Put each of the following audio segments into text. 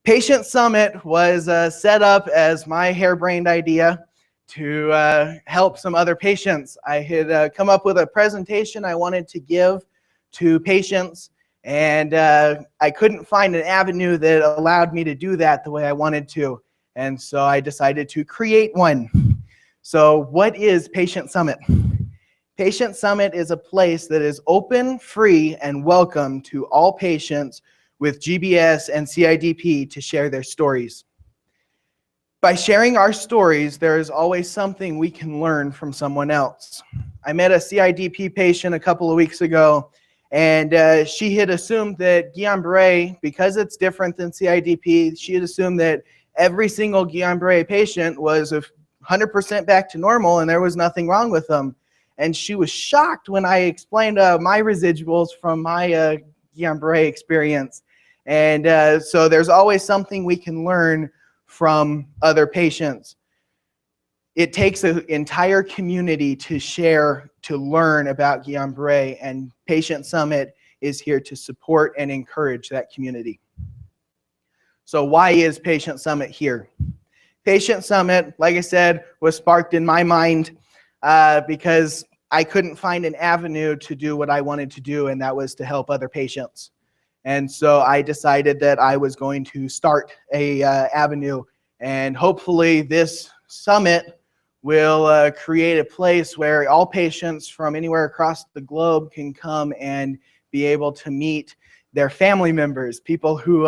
Patient Summit was set up as my harebrained idea to help some other patients. I had come up with a presentation I wanted to give to patients, and I couldn't find an avenue that allowed me to do that the way I wanted to. And so I decided to create one. So what is Patient Summit? Patient Summit is a place that is open, free, and welcome to all patients with GBS and CIDP to share their stories. By sharing our stories, there is always something we can learn from someone else. I met a CIDP patient a couple of weeks ago, and she had assumed that Guillain-Barré, because it's different than CIDP, she had assumed that every single Guillain-Barré patient was 100% back to normal and there was nothing wrong with them. And she was shocked when I explained my residuals from my Guillain-Barré experience. And so there's always something we can learn from other patients. It takes an entire community to share, to learn about Guillain-Barré, and Patient Summit is here to support and encourage that community. So why is Patient Summit here? Patient Summit, like I said, was sparked in my mind because I couldn't find an avenue to do what I wanted to do, and that was to help other patients. And so I decided that I was going to start a avenue, and hopefully this summit will create a place where all patients from anywhere across the globe can come and be able to meet their family members, people who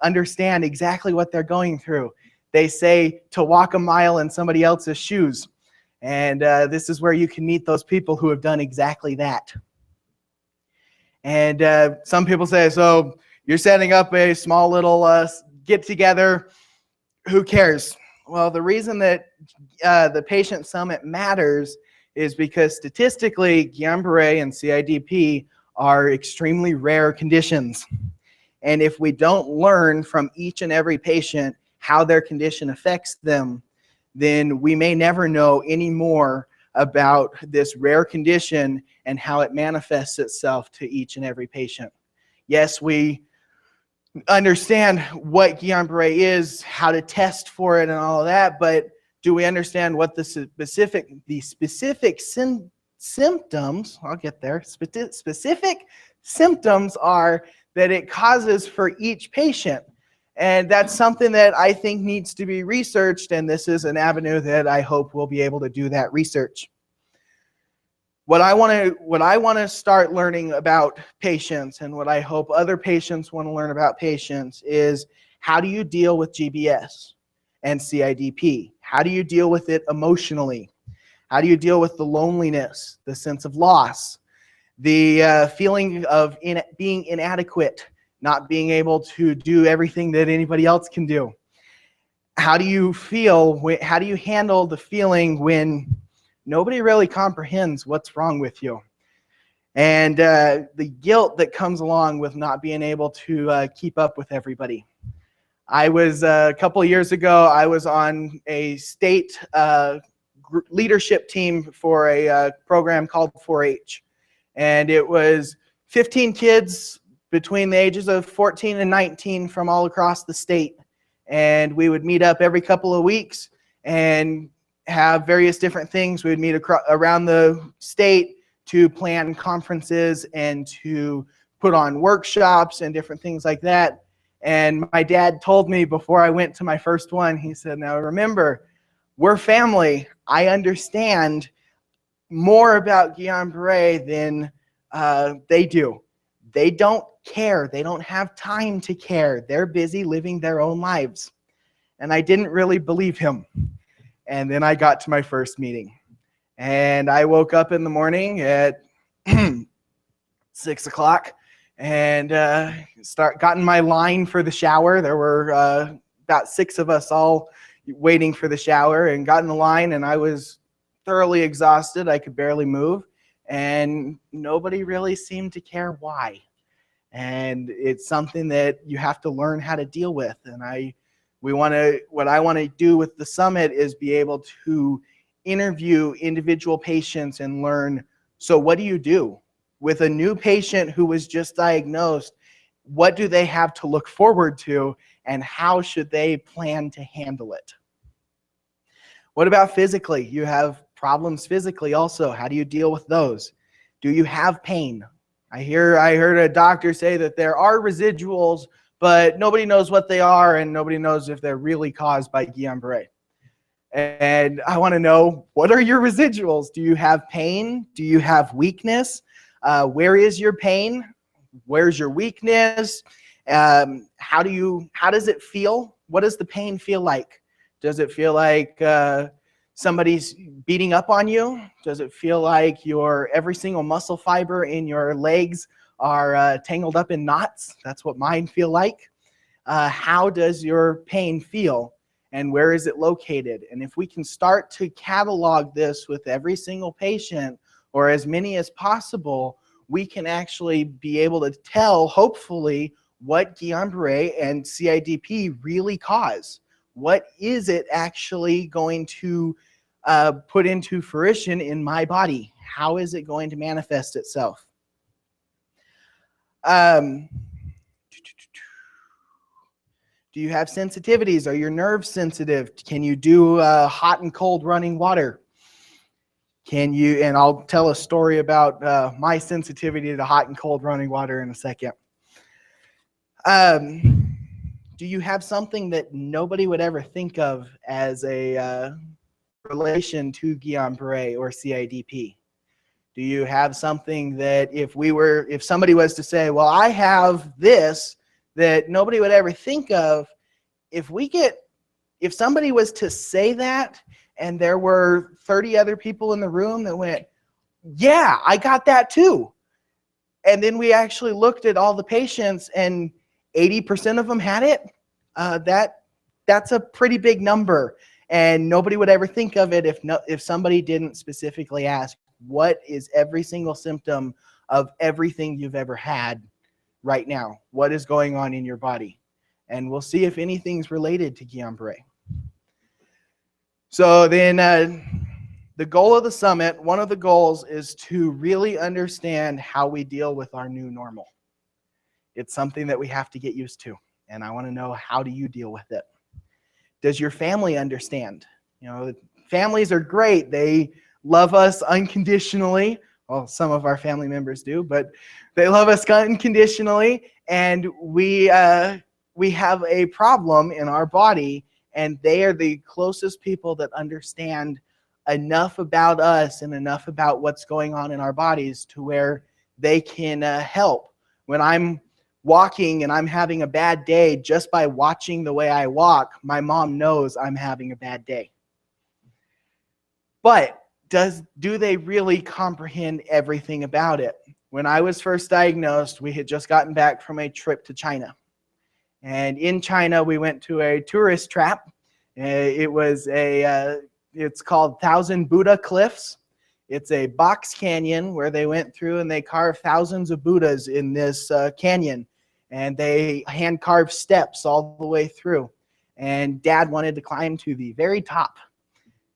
understand exactly what they're going through. They say to walk a mile in somebody else's shoes. And this is where you can meet those people who have done exactly that. And some people say, so you're setting up a small little get-together, who cares? Well, the reason that the Patient Summit matters is because statistically, Guillain-Barré and CIDP are extremely rare conditions. And if we don't learn from each and every patient how their condition affects them, then we may never know any more about this rare condition and how it manifests itself to each and every patient. Yes, we understand what Guillain-Barré is, how to test for it and all of that, but do we understand what the specific symptoms, I'll get there, specific symptoms are that it causes for each patient? And that's something that I think needs to be researched, and this is an avenue that I hope we'll be able to do that research. What I want to start learning about patients, and what I hope other patients want to learn about patients, is how do you deal with GBS and CIDP? How do you deal with it emotionally? How do you deal with the loneliness, the sense of loss, the feeling of being inadequate, not being able to do everything that anybody else can do? How do you feel, how do you handle the feeling when nobody really comprehends what's wrong with you? And the guilt that comes along with not being able to keep up with everybody. I was, a couple of years ago, I was on a state leadership team for a program called 4-H. And it was 15 kids between the ages of 14 and 19 from all across the state. And we would meet up every couple of weeks and have various different things. We would meet around the state to plan conferences and to put on workshops and different things like that. And my dad told me before I went to my first one, he said, now remember, we're family. I understand more about Guillain-Barré than they do. They don't care. They don't have time to care. They're busy living their own lives. And I didn't really believe him. And then I got to my first meeting. And I woke up in the morning at 6 o'clock and got in my line for the shower. There were about 6 of us all waiting for the shower, and got in the line, and I was thoroughly exhausted. I could barely move. And nobody really seemed to care why. And it's something that you have to learn how to deal with. And what I want to do with the summit is be able to interview individual patients and learn, so what do you do with a new patient who was just diagnosed? What do they have to look forward to? and how should they plan to handle it? What about physically? You have problems physically also. How do you deal with those? Do you have pain? I heard a doctor say that there are residuals, but nobody knows what they are, and nobody knows if they're really caused by Guillain-Barré. And I want to know, what are your residuals? Do you have pain? Do you have weakness? Where is your pain? Where's your weakness? How does it feel? What does the pain feel like? Does it feel like somebody's beating up on you? Does it feel like every single muscle fiber in your legs are tangled up in knots? That's what mine feel like. How does your pain feel? And where is it located? And if we can start to catalog this with every single patient, or as many as possible, we can actually be able to tell, hopefully, what Guillain-Barré and CIDP really cause. What is it actually going to put into fruition in my body? How is it going to manifest itself? Do you have sensitivities? Are your nerves sensitive? Can you do hot and cold running water? Can you, and I'll tell a story about my sensitivity to hot and cold running water in a second. Do you have something that nobody would ever think of as a relation to Guillain-Barré or CIDP? Do you have something that if somebody was to say, well, I have this, that nobody would ever think of? If somebody was to say that, and there were 30 other people in the room that went, yeah, I got that too. And then we actually looked at all the patients and 80% of them had it. That's a pretty big number. And nobody would ever think of it if somebody didn't specifically ask, what is every single symptom of everything you've ever had right now? What is going on in your body? And we'll see if anything's related to Guillain-Barré. So then the goal of the summit, one of the goals is to really understand how we deal with our new normal. It's something that we have to get used to. And I want to know, how do you deal with it? Does your family understand? Families are great. They love us unconditionally. Well, some of our family members do, but they love us unconditionally. And we have a problem in our body, and they are the closest people that understand enough about us and enough about what's going on in our bodies to where they can help. When I'm walking and I'm having a bad day, just by watching the way I walk, my mom knows I'm having a bad day. But do they really comprehend everything about it? When I was first diagnosed, we had just gotten back from a trip to China. And in China, we went to a tourist trap. It's called Thousand Buddha Cliffs. It's a box canyon where they went through and they carved thousands of Buddhas in this canyon. And they hand-carved steps all the way through. And Dad wanted to climb to the very top.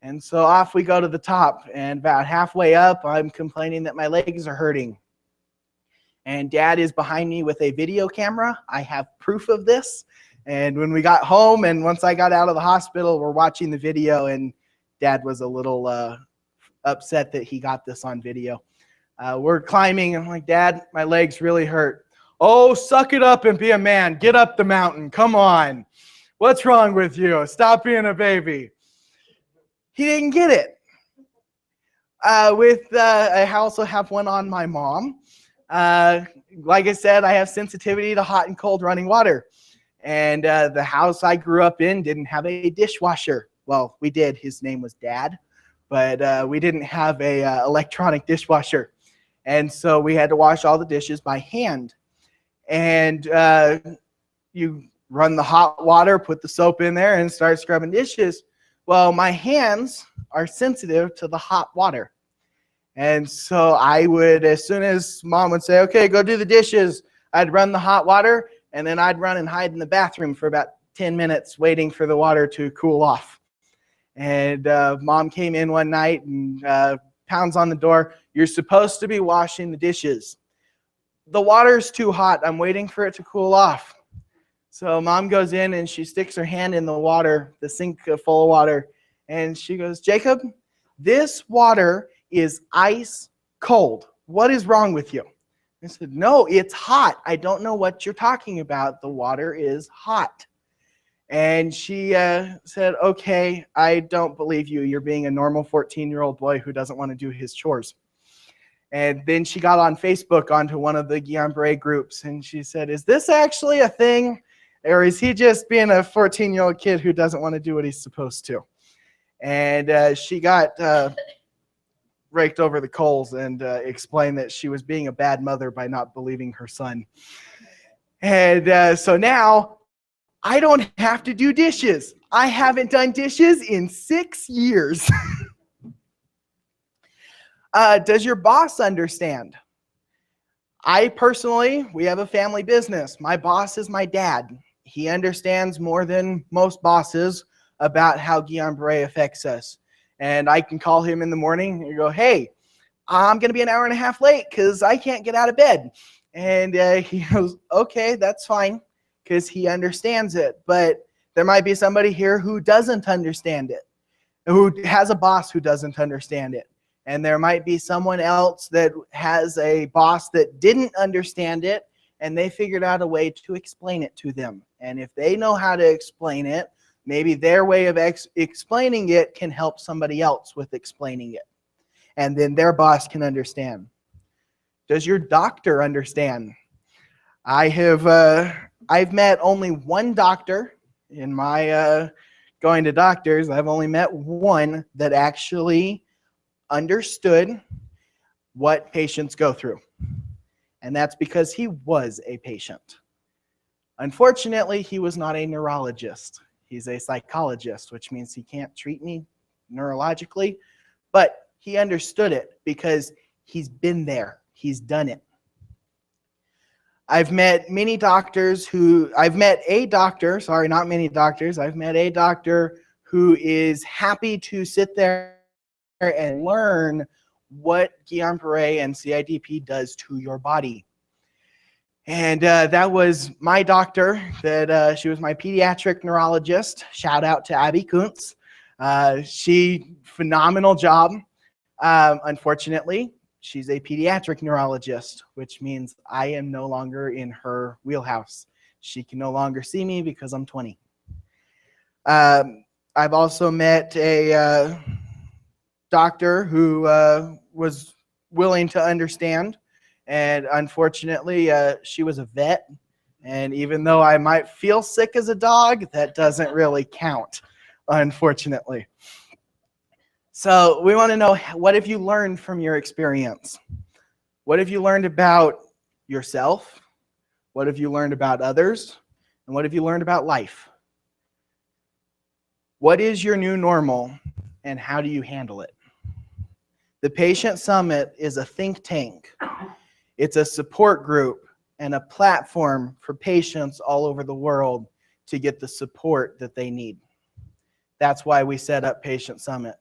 And so off we go to the top. And about halfway up, I'm complaining that my legs are hurting. And Dad is behind me with a video camera. I have proof of this. And when we got home, and once I got out of the hospital, we're watching the video, and Dad was a little upset that he got this on video. We're climbing, and I'm like, Dad, my legs really hurt. Oh, suck it up and be a man. Get up the mountain. Come on. What's wrong with you? Stop being a baby. He didn't get it. I also have one on my mom. Like I said, I have sensitivity to hot and cold running water. And the house I grew up in didn't have a dishwasher. Well, we did. His name was Dad. But we didn't have a electronic dishwasher. And so we had to wash all the dishes by hand. And you run the hot water, put the soap in there, and start scrubbing dishes. Well, my hands are sensitive to the hot water. And so I would, as soon as Mom would say, okay, go do the dishes, I'd run the hot water, and then I'd run and hide in the bathroom for about 10 minutes waiting for the water to cool off. And Mom came in one night and pounds on the door, you're supposed to be washing the dishes. The water's too hot. I'm waiting for it to cool off. So mom goes in and she sticks her hand in the water, the sink full of water, and she goes, Jacob, this water is ice cold. What is wrong with you? I said, no, it's hot. I don't know what you're talking about. The water is hot. And she said, okay, I don't believe you. You're being a normal 14-year-old boy who doesn't want to do his chores. And then she got on Facebook onto one of the Guillain-Barré groups, and she said, is this actually a thing? Or is he just being a 14-year-old kid who doesn't want to do what he's supposed to? And she got raked over the coals and explained that she was being a bad mother by not believing her son. And so now I don't have to do dishes. I haven't done dishes in 6 years. Does your boss understand? I personally, we have a family business. My boss is my dad. He understands more than most bosses about how Guillain-Barré affects us. And I can call him in the morning and go, hey, I'm going to be an hour and a half late because I can't get out of bed. And he goes, okay, that's fine, because he understands it. But there might be somebody here who doesn't understand it, who has a boss who doesn't understand it. And there might be someone else that has a boss that didn't understand it, and they figured out a way to explain it to them. And if they know how to explain it, maybe their way of explaining it can help somebody else with explaining it. And then their boss can understand. Does your doctor understand? I've met only one doctor in my going to doctors. I've only met one that actually understood what patients go through. And that's because he was a patient. Unfortunately, he was not a neurologist. He's a psychologist, which means he can't treat me neurologically, but he understood it because he's been there. He's done it. I've met a doctor who is happy to sit there and learn what Guillain-Barré and CIDP does to your body. And that was my doctor. She was my pediatric neurologist. Shout out to Abby Kuntz. Phenomenal job. Unfortunately, she's a pediatric neurologist, which means I am no longer in her wheelhouse. She can no longer see me because I'm 20. I've also met a doctor who was willing to understand. And unfortunately, she was a vet. And even though I might feel sick as a dog, that doesn't really count, unfortunately. So we want to know, what have you learned from your experience? What have you learned about yourself? What have you learned about others? And what have you learned about life? What is your new normal, and how do you handle it? The Patient Summit is a think tank. It's a support group and a platform for patients all over the world to get the support that they need. That's why we set up Patient Summit.